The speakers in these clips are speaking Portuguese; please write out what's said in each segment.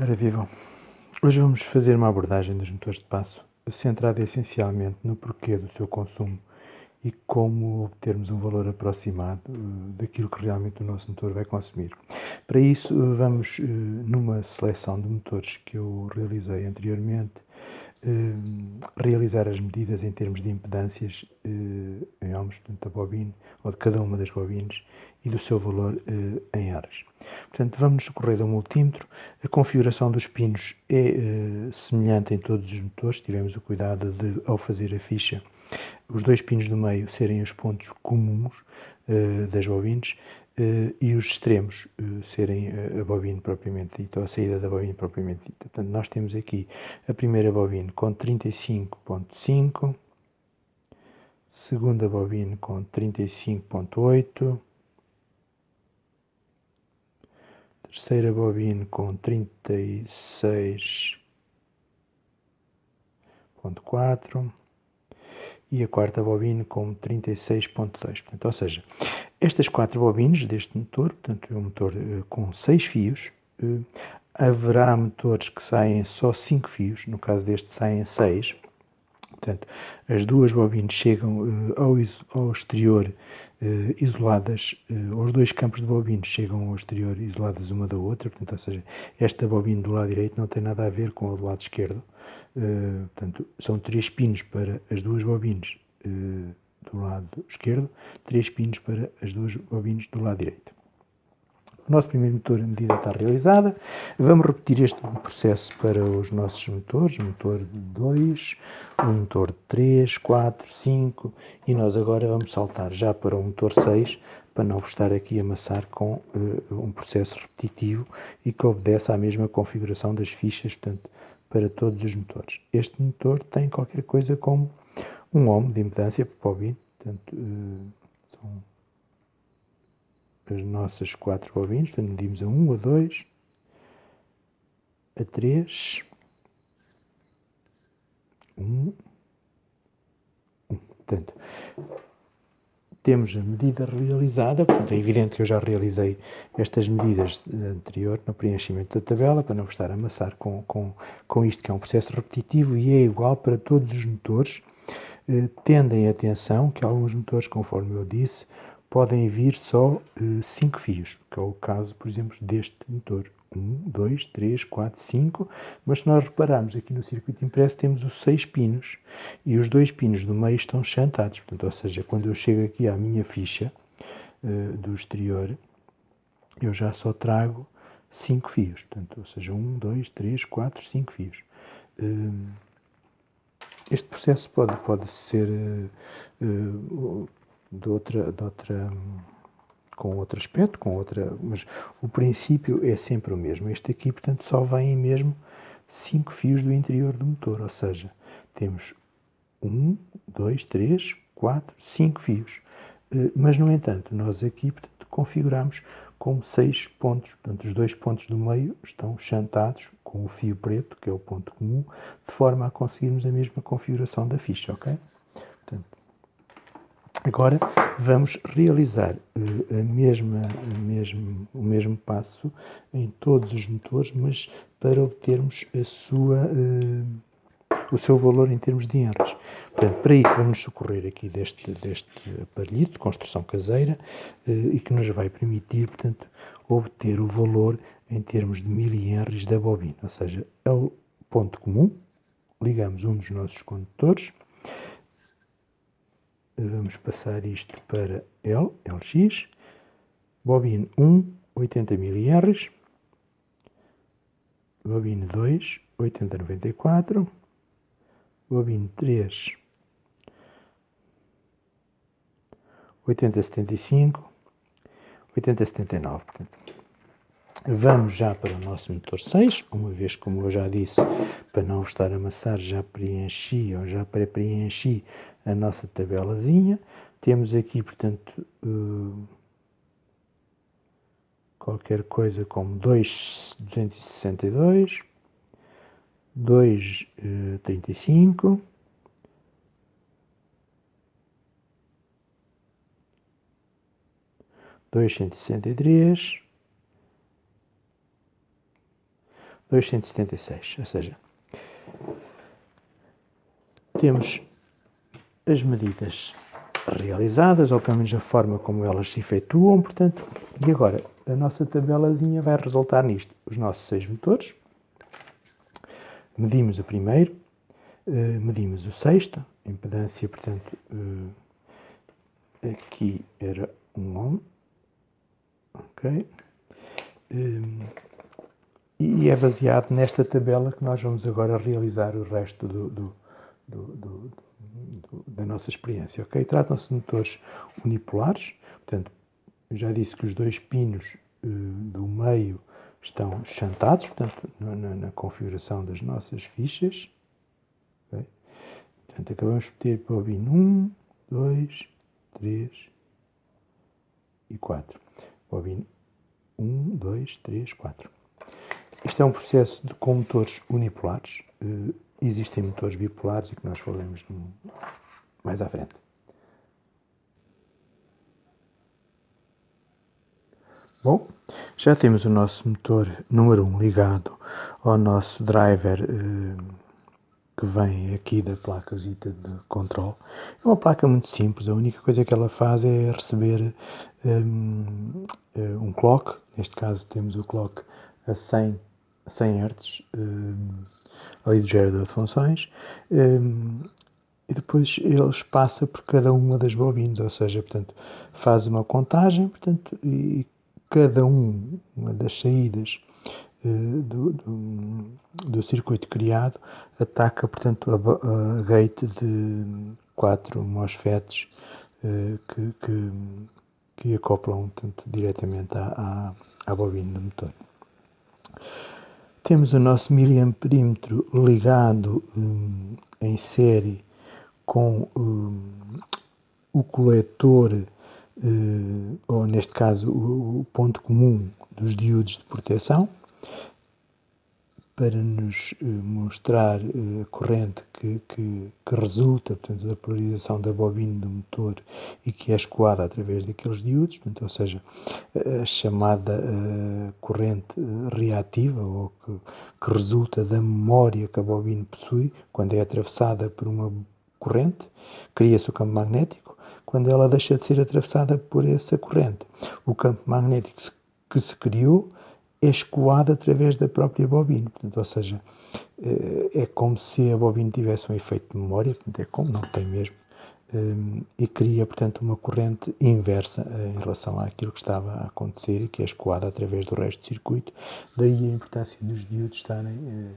Ora vivam, hoje vamos fazer uma abordagem dos motores de passo, centrada essencialmente no porquê do seu consumo e como obtermos um valor aproximado daquilo que realmente o nosso motor vai consumir. Para isso, vamos, numa seleção de motores que eu realizei anteriormente, realizar as medidas em termos de impedâncias em ohms, portanto, da bobina, ou de cada uma das bobinas, e do seu valor em ares. Portanto, vamos socorrer ao multímetro. A configuração dos pinos é semelhante em todos os motores. Tivemos o cuidado de, ao fazer a ficha, os dois pinos do meio serem os pontos comuns das bobinas e os extremos serem a bobina propriamente dita, ou a saída da bobina propriamente dita. Portanto, nós temos aqui a primeira bobina com 35.5, segunda bobina com 35.8, terceira bobina com 36.4 e a quarta bobina com 36.2. Portanto, ou seja, estas 4 bobinas deste motor, portanto, é um motor com 6 fios, haverá motores que saem só 5 fios, no caso deste saem 6. Portanto, as duas bobinas chegam ao exterior isoladas, os dois campos de bobinas chegam ao exterior isoladas uma da outra, portanto, ou seja, esta bobina do lado direito não tem nada a ver com a do lado esquerdo. Portanto, são 3 pinos para as duas bobinas do lado esquerdo, 3 pinos para as duas bobinas do lado direito. O nosso primeiro motor, a medida está realizada. Vamos repetir este processo para os nossos motores, o motor 2, o motor 3, 4, 5 e nós agora vamos saltar já para o motor 6 para não vos estar aqui a amassar com um processo repetitivo e que obedece à mesma configuração das fichas, portanto, para todos os motores. Este motor tem qualquer coisa como 1 ohm de impedância por bobina, portanto, são as nossas 4 bobinas, portanto, medimos a 1, a 2, a 3, 1, 1. Portanto, temos a medida realizada, portanto, é evidente que eu já realizei estas medidas anterior no preenchimento da tabela, para não estar a amassar com isto, que é um processo repetitivo e é igual para todos os motores. Tendem atenção que alguns motores, conforme eu disse, podem vir só 5 fios, que é o caso, por exemplo, deste motor. 1, 2, 3, 4, 5, mas se nós repararmos aqui no circuito impresso temos os 6 pinos e os 2 pinos do meio estão chantados, portanto, ou seja, quando eu chego aqui à minha ficha do exterior, eu já só trago 5 fios, portanto, ou seja, 1, 2, 3, 4, 5 fios. Este processo pode ser com outro aspecto, mas o princípio é sempre o mesmo. Este aqui, portanto, só vem mesmo 5 fios do interior do motor, ou seja, temos 1, 2, 3, 4, 5 fios. Mas, no entanto, nós aqui, portanto, configuramos com 6 pontos. Portanto, os 2 pontos do meio estão chantados com o fio preto, que é o ponto comum, de forma a conseguirmos a mesma configuração da ficha, ok? Portanto, agora vamos realizar o mesmo passo em todos os motores, mas para obtermos o seu valor em termos de henries. Portanto, para isso vamos socorrer aqui deste aparelhito de construção caseira e que nos vai permitir, portanto, obter o valor em termos de milihenries da bobina, ou seja, é o ponto comum, ligamos um dos nossos condutores, vamos passar isto para LX, bobina 1, 80 milihenries, bobina 2, 8094, bobina 3, 8075, 8079. Portanto, vamos já para o nosso motor 6, uma vez, como eu já disse, para não vos estar a amassar, já preenchi ou já pré-preenchi a nossa tabelazinha. Temos aqui, portanto, qualquer coisa como 2.262, 2.35, 2.163, 276. Ou seja, temos as medidas realizadas, ou pelo menos a forma como elas se efetuam, portanto, e agora a nossa tabelazinha vai resultar nisto. Os nossos 6 motores, medimos o primeiro, medimos o sexto, impedância, portanto, aqui era 1 ohm, ok? E é baseado nesta tabela que nós vamos agora realizar o resto da nossa experiência, ok? Tratam-se de motores unipolares, portanto, eu já disse que os 2 pinos do meio estão chantados, portanto, na configuração das nossas fichas. Okay? Portanto, acabamos de ter bobina 1, 2, 3 e 4. Bobina 1, 2, 3, 4. Isto é um processo com motores unipolares. Existem motores bipolares e que nós falaremos mais à frente. Bom, já temos o nosso motor número 1 ligado ao nosso driver que vem aqui da placazita de controle. É uma placa muito simples, a única coisa que ela faz é receber um clock, neste caso temos o clock a 100 Hz, ali do gerador de funções, e depois eles passa por cada uma das bobinas, ou seja, portanto, faz uma contagem, portanto, e cada uma das saídas do circuito criado ataca, portanto, a gate de 4 MOSFETs que acoplam, portanto, diretamente à bobina do motor. Temos o nosso miliamperímetro ligado em série com o coletor, ou neste caso o ponto comum dos diodos de proteção, para nos mostrar a corrente que resulta, portanto, da polarização da bobina do motor e que é escoada através daqueles diodos, portanto, ou seja, a chamada corrente reativa, ou que resulta da memória que a bobina possui, quando é atravessada por uma corrente, cria-se o campo magnético. Quando ela deixa de ser atravessada por essa corrente, o campo magnético que se criou é escoado através da própria bobina, portanto, ou seja, é como se a bobina tivesse um efeito de memória, portanto, é como, não tem mesmo, e cria, portanto, uma corrente inversa em relação àquilo que estava a acontecer e que é escoada através do resto do circuito. Daí a importância dos diodos estarem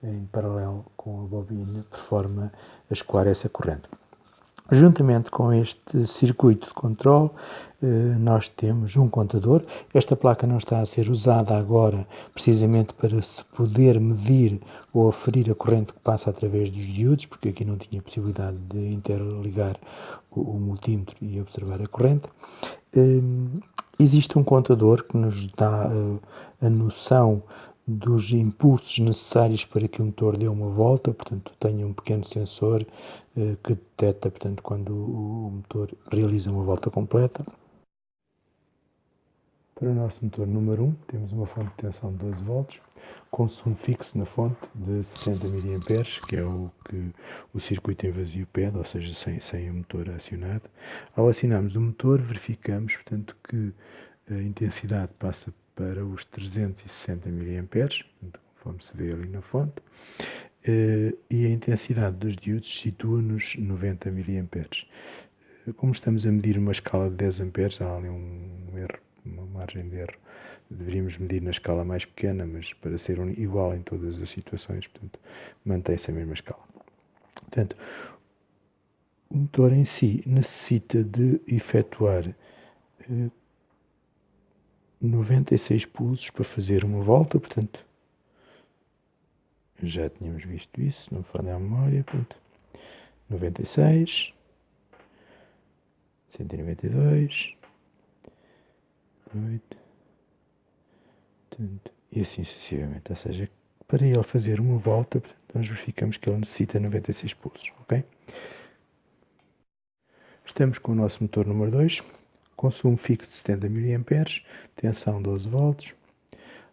em paralelo com a bobina, de forma a escoar essa corrente. Juntamente com este circuito de controle, nós temos um contador. Esta placa não está a ser usada agora precisamente para se poder medir ou aferir a corrente que passa através dos diodos, porque aqui não tinha possibilidade de interligar o multímetro e observar a corrente. Existe um contador que nos dá a noção dos impulsos necessários para que o motor dê uma volta, portanto, tenha um pequeno sensor que detecta, portanto, quando o motor realiza uma volta completa. Para o nosso motor número 1, temos uma fonte de tensão de 12 volts, consumo fixo na fonte de 60 mA, que é o que o circuito em vazio pede, ou seja, sem o motor acionado. Ao acionarmos o motor, verificamos, portanto, que a intensidade passa para os 360 mA, portanto, conforme se vê ali na fonte, e a intensidade dos diodos situa nos 90 mA. Como estamos a medir uma escala de 10 A, há ali um erro, uma margem de erro. Deveríamos medir na escala mais pequena, mas para ser igual em todas as situações, portanto, mantém-se a mesma escala. Portanto, o motor em si necessita de efetuar 96 pulsos para fazer uma volta, portanto, já tínhamos visto isso, não me falha a memória, portanto, 96, 192, 8, portanto, e assim sucessivamente, ou seja, para ele fazer uma volta, portanto, nós verificamos que ele necessita 96 pulsos, ok? Estamos com o nosso motor número 2, consumo fixo de 70 mA, tensão 12 volts,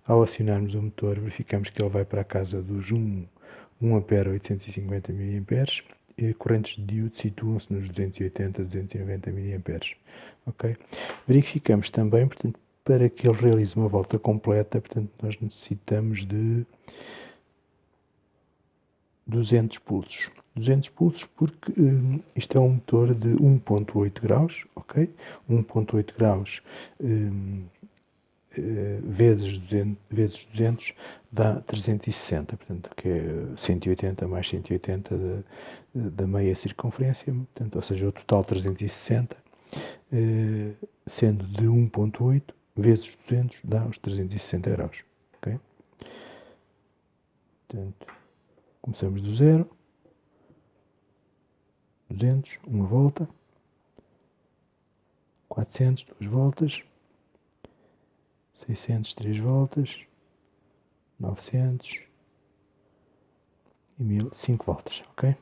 Ao acionarmos o motor, verificamos que ele vai para a casa dos 1 A 850 mA e correntes de diodo situam-se nos 280 290 mA. Okay? Verificamos também, portanto, para que ele realize uma volta completa, portanto, nós necessitamos de 200 pulsos. 200 pulsos porque isto é um motor de 1.8 graus, ok? 1.8 graus vezes 200 dá 360, portanto, que é 180 mais 180 da meia circunferência, portanto, ou seja, o total 360, sendo de 1.8 vezes 200 dá os 360 graus, ok? Portanto, começamos do zero, 200, uma volta, 400, duas voltas, 600, 3 voltas, 900 e 1000, 5 voltas, ok?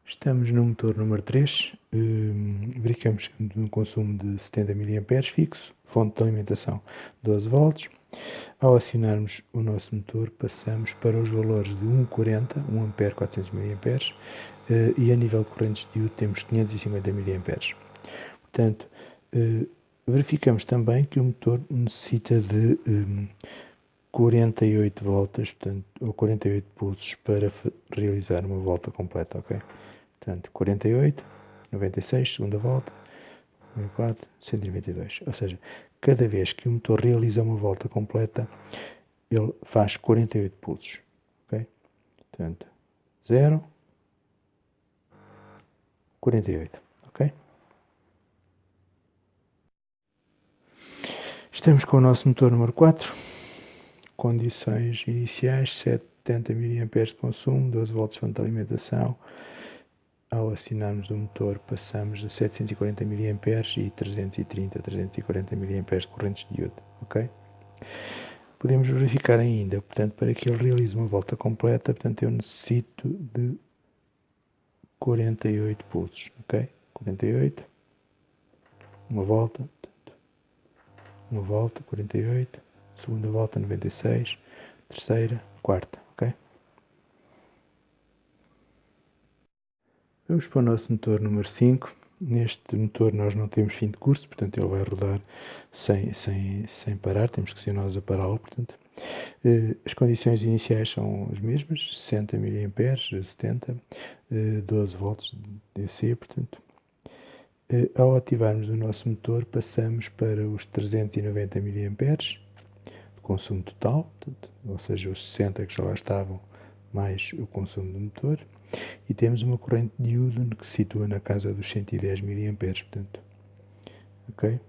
Estamos no motor número 3, verificamos um consumo de 70 mA fixo, fonte de alimentação 12 volts. Ao acionarmos o nosso motor, passamos para os valores de 1,40, 1 A 400 mA, e a nível de correntes de diodo temos 550 mA. Portanto, verificamos também que o motor necessita de 48 voltas, portanto, ou 48 pulsos para realizar uma volta completa, ok? Portanto, 48, 96, segunda volta, 94, 192. Ou seja, cada vez que o motor realiza uma volta completa, ele faz 48 pulsos, ok? Portanto, 0, 48, ok? Estamos com o nosso motor número 4, condições iniciais, 70 mA de consumo, 12 volts de fonte de alimentação. Ao acionarmos o motor, passamos a 740 mA e 330, 340 mA de correntes de diodo, ok? Podemos verificar ainda, portanto, para que ele realize uma volta completa, portanto, eu necessito de 48 pulsos, ok? 48, uma volta, portanto, uma volta, 48, segunda volta, 96, terceira, quarta, ok? Vamos para o nosso motor número 5. Neste motor nós não temos fim de curso, portanto ele vai rodar sem parar, temos que ser nós a pará-lo, portanto. As condições iniciais são as mesmas, 60 mA, 70, 12 volts de DC, portanto. Ao ativarmos o nosso motor, passamos para os 390 mA de consumo total, portanto, ou seja, os 60 que já lá estavam, mais o consumo do motor. E temos uma corrente de diodo que se situa na casa dos 110 mA, portanto, ok?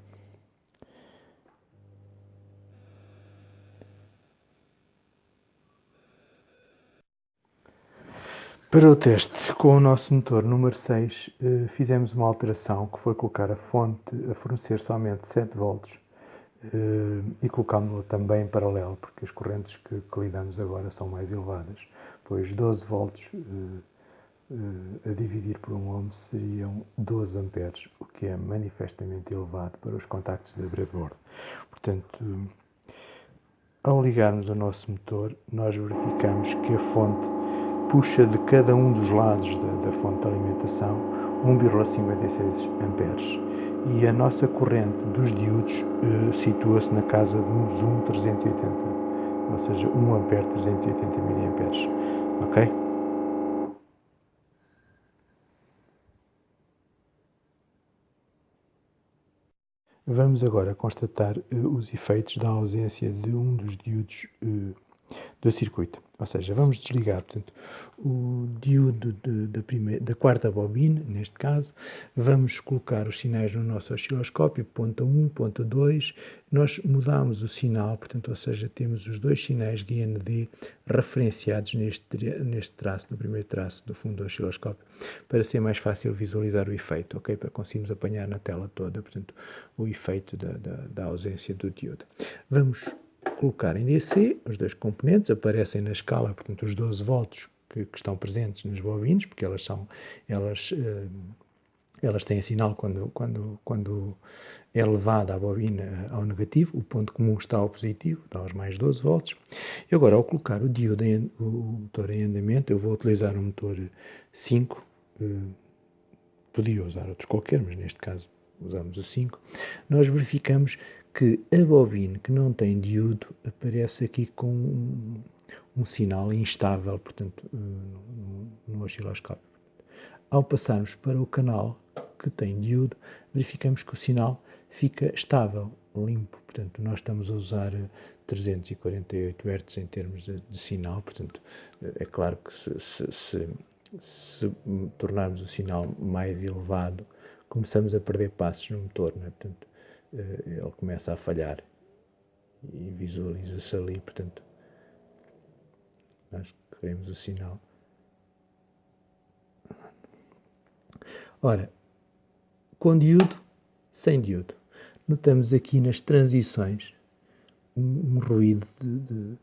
Para o teste com o nosso motor número 6, fizemos uma alteração que foi colocar a fonte a fornecer somente 7 volts e colocámos-la também em paralelo, porque as correntes que lidamos agora são mais elevadas, pois 12 volts a dividir por 1 ohm seriam 12 amperes, o que é manifestamente elevado para os contactos da breadboard. Portanto, ao ligarmos o nosso motor, nós verificamos que a fonte puxa de cada um dos lados da fonte de alimentação 1,56 amperes e a nossa corrente dos diodos situa-se na casa dos 1,380, ou seja, 1 ampere 380 mA, ok? Vamos agora constatar os efeitos da ausência de um dos diodos do circuito. Ou seja, vamos desligar, portanto, o diodo da quarta bobina, neste caso, vamos colocar os sinais no nosso osciloscópio, ponta 1, ponta 2, nós mudamos o sinal, portanto, ou seja, temos os dois sinais GND referenciados neste traço, no primeiro traço do fundo do osciloscópio, para ser mais fácil visualizar o efeito, ok? Para conseguirmos apanhar na tela toda, portanto, o efeito da ausência do diodo. Vamos colocar em DC, os dois componentes aparecem na escala, portanto, os 12 volts que estão presentes nas bobinas, porque elas elas têm sinal quando é levada a bobina ao negativo, o ponto comum está ao positivo, dá os mais 12 volts. E agora, ao colocar o motor em andamento, eu vou utilizar um motor 5, podia usar outros qualquer, mas neste caso usamos o 5, nós verificamos que a bobina que não tem diodo aparece aqui com um sinal instável, portanto, no osciloscópio. Ao passarmos para o canal que tem diodo, verificamos que o sinal fica estável, limpo. Portanto, nós estamos a usar 348 Hz em termos de sinal. Portanto, é claro que se tornarmos o sinal mais elevado, começamos a perder passos no motor, não é? Portanto, ele começa a falhar e visualiza-se ali. Portanto, nós queremos o sinal. Ora, com diodo, sem diodo. Notamos aqui nas transições um ruído de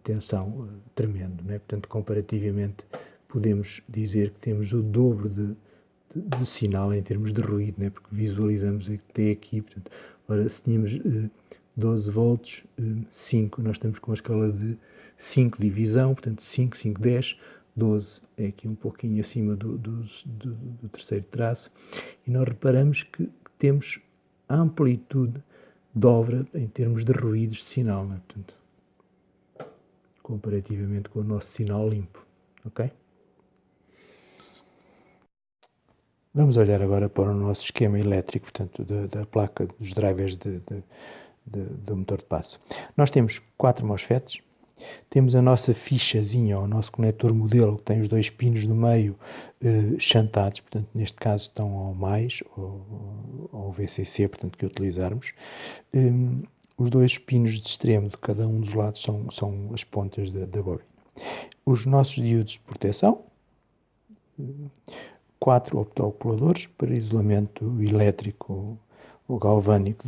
tensão tremendo, não é? Portanto, comparativamente, podemos dizer que temos o dobro de sinal em termos de ruído, não é? Porque visualizamos até aqui, portanto, ora, se tínhamos 12 volts, 5, nós estamos com a escala de 5 divisão, portanto, 5, 5, 10, 12 é aqui um pouquinho acima do terceiro traço, e nós reparamos que temos a amplitude dobra em termos de ruídos de sinal, não é? Portanto, comparativamente com o nosso sinal limpo, ok? Vamos olhar agora para o nosso esquema elétrico, portanto, da placa dos drivers do motor de passo. Nós temos 4 MOSFETs, temos a nossa fichazinha, o nosso conector modelo, que tem os 2 pinos no meio chantados, portanto, neste caso estão ao mais, ou ao VCC, portanto, que utilizarmos. Os 2 pinos de extremo de cada um dos lados são as pontas da bobina. Os nossos diodos de proteção, 4 optocopuladores para isolamento elétrico ou galvânico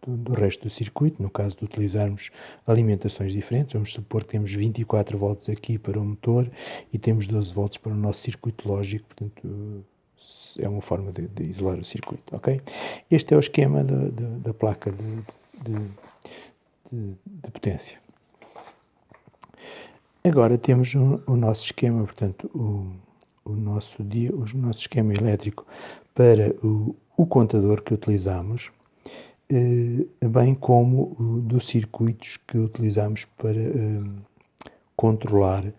do resto do circuito, no caso de utilizarmos alimentações diferentes. Vamos supor que temos 24 volts aqui para o motor e temos 12 volts para o nosso circuito lógico, portanto é uma forma de isolar o circuito, ok? Este é o esquema da placa de potência. Agora temos o nosso esquema, portanto, o nosso esquema elétrico para o contador que utilizamos, bem como dos circuitos que utilizamos para controlar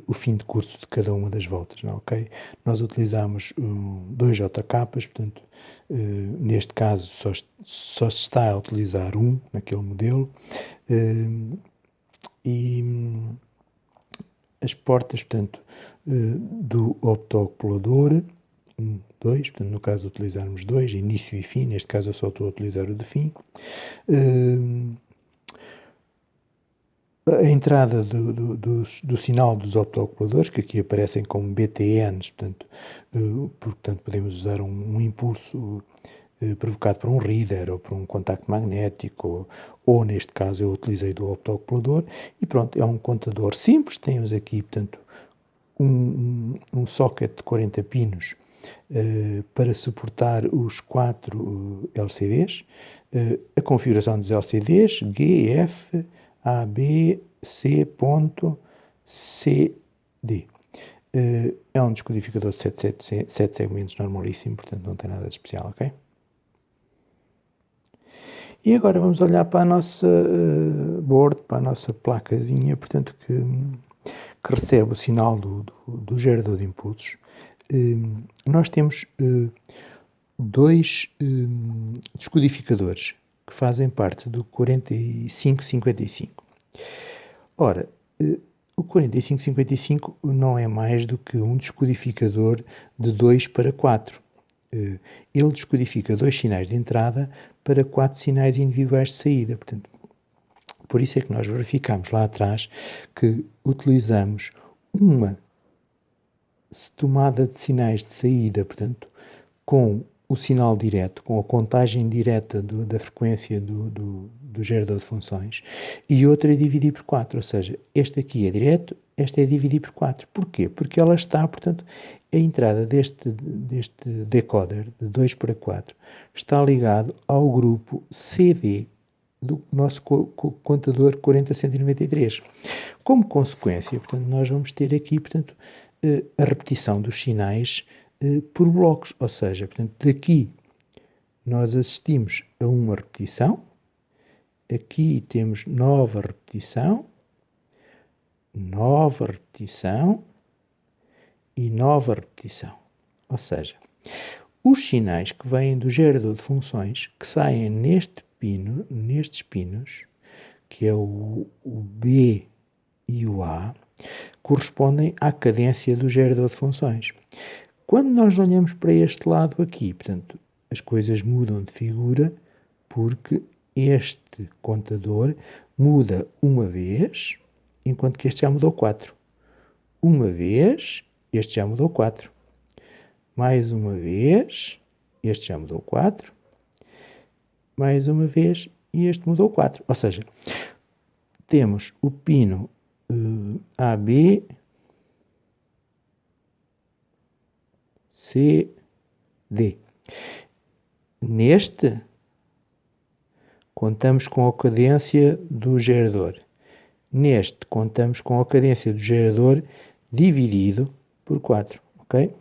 o fim de curso de cada uma das voltas, não, ok? Nós utilizamos 2 JKs, portanto, neste caso só se está a utilizar um naquele modelo, e as portas, portanto, do optocopulador, 2, portanto, no caso de utilizarmos 2, início e fim, neste caso eu só estou a utilizar o de fim. A entrada do sinal dos optocopuladores, que aqui aparecem como BTNs, portanto podemos usar um impulso provocado por um reader ou por um contacto magnético, ou neste caso eu utilizei do optocopulador, e pronto, é um contador simples. Temos aqui, portanto, um socket de 40 pinos para suportar os 4 LCDs, a configuração dos LCDs, G, F, A, B, C, CD. É um descodificador de 7 segmentos normalíssimo, portanto não tem nada de especial, ok? E agora vamos olhar para a nossa board, para a nossa placazinha, portanto, que recebe o sinal do gerador de impulsos. Nós temos 2 descodificadores que fazem parte do 4555. Ora, o 4555 não é mais do que um descodificador de 2 para 4. Ele descodifica 2 sinais de entrada para 4 sinais individuais de saída. Portanto, por isso é que nós verificamos lá atrás que utilizamos uma tomada de sinais de saída, portanto, com o sinal direto, com a contagem direta da frequência do do gerador de funções e outro é dividir por 4, ou seja, este aqui é direto, este é dividir por 4. Porquê? Porque ela está, portanto, a entrada deste decoder de 2 para 4 está ligado ao grupo CD do nosso contador 40193. Como consequência, portanto, nós vamos ter aqui, portanto, a repetição dos sinais por blocos, ou seja, portanto, daqui nós assistimos a uma repetição, aqui temos nova repetição e nova repetição. Ou seja, os sinais que vêm do gerador de funções, que saem nestes pinos, que é o B e o A, correspondem à cadência do gerador de funções. Quando nós olhamos para este lado aqui, portanto, as coisas mudam de figura porque este contador muda uma vez, enquanto que este já mudou 4. Uma vez, este já mudou 4. Mais uma vez, este já mudou 4. Mais uma vez, e este mudou 4. Ou seja, temos o pino AB, C, D. Neste, contamos com a cadência do gerador. Neste, contamos com a cadência do gerador dividido por 4, ok?